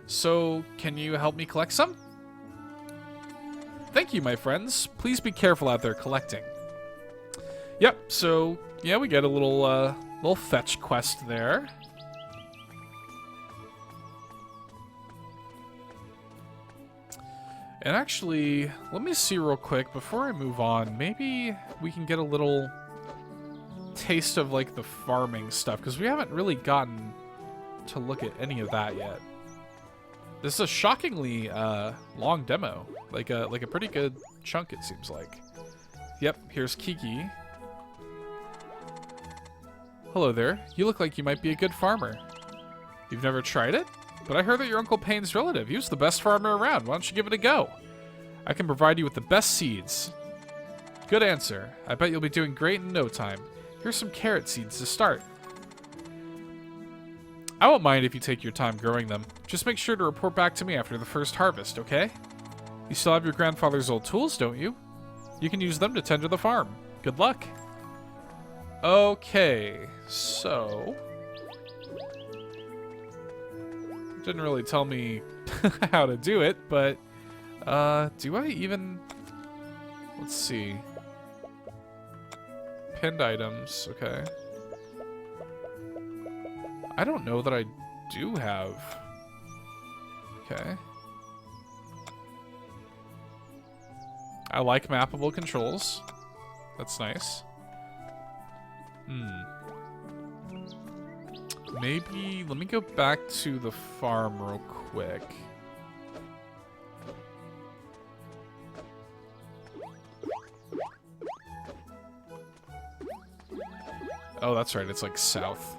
So, can you help me collect some? Thank you, my friends. Please be careful out there collecting. Yep, so, yeah, we get a little fetch quest there. And actually, let me see real quick, before I move on, maybe we can get a little taste of, like, the farming stuff, because we haven't really gotten to look at any of that yet. This is a shockingly long demo, like a pretty good chunk, it seems like. Yep, here's Kiki. Hello there. You look like you might be a good farmer. You've never tried it? But I heard that your Uncle Payne's relative. He was the best farmer around. Why don't you give it a go? I can provide you with the best seeds. Good answer. I bet you'll be doing great in no time. Here's some carrot seeds to start. I won't mind if you take your time growing them. Just make sure to report back to me after the first harvest, okay? You still have your grandfather's old tools, don't you? You can use them to tend to the farm. Good luck. Okay, so... Didn't really tell me how to do it, but... do I even... Let's see. Pinned items, okay. I don't know that I do have... Okay. I like mappable controls. That's nice. Maybe... Let me go back to the farm real quick. Oh, that's right. It's like south.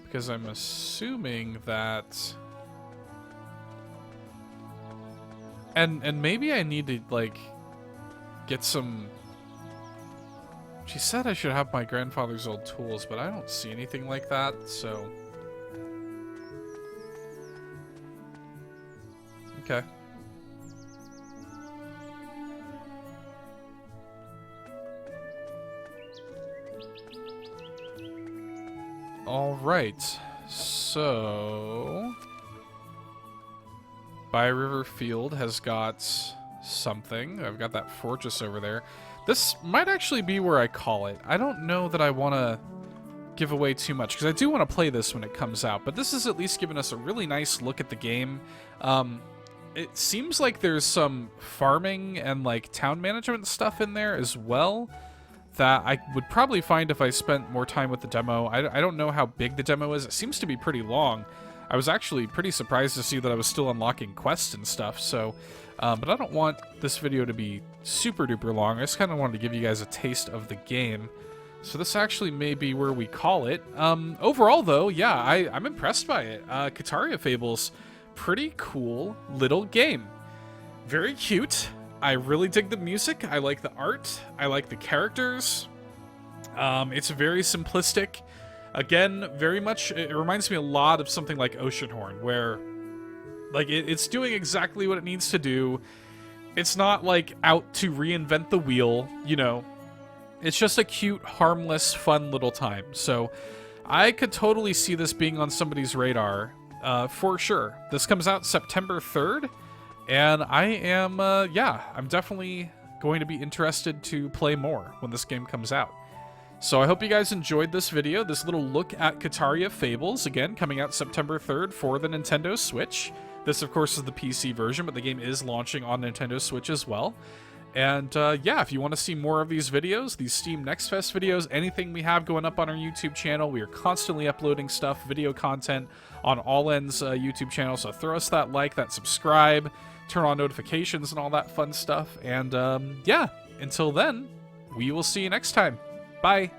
Because I'm assuming that... And maybe I need to, like, get some... She said I should have my grandfather's old tools, but I don't see anything like that, so... Okay. Alright, so... By River Field has got something. I've got that fortress over there. This might actually be where I call it. I don't know that I want to give away too much, because I do want to play this when it comes out, but this has at least given us a really nice look at the game. It seems like there's some farming and like town management stuff in there as well that I would probably find if I spent more time with the demo. I don't know how big the demo is. It seems to be pretty long. I was actually pretty surprised to see that I was still unlocking quests and stuff, so... but I don't want this video to be super duper long. I just kind of wanted to give you guys a taste of the game. So this actually may be where we call it. Overall, though, yeah, I'm impressed by it. Kitaria Fables, pretty cool little game. Very cute. I really dig the music. I like the art. I like the characters. It's very simplistic. Again, very much, it reminds me a lot of something like Oceanhorn, where like it's doing exactly what it needs to do. It's not like out to reinvent the wheel, you know. It's just a cute, harmless, fun little time. So I could totally see this being on somebody's radar for sure. This comes out September 3rd, and I am, yeah, I'm definitely going to be interested to play more when this game comes out. So I hope you guys enjoyed this video, this little look at Kitaria Fables, again, coming out September 3rd for the Nintendo Switch. This, of course, is the PC version, but the game is launching on Nintendo Switch as well. And yeah, if you want to see more of these videos, these Steam Next Fest videos, anything we have going up on our YouTube channel, we are constantly uploading stuff, video content on All Ends YouTube channel. So throw us that like, that subscribe, turn on notifications and all that fun stuff. And yeah, until then, we will see you next time. Bye.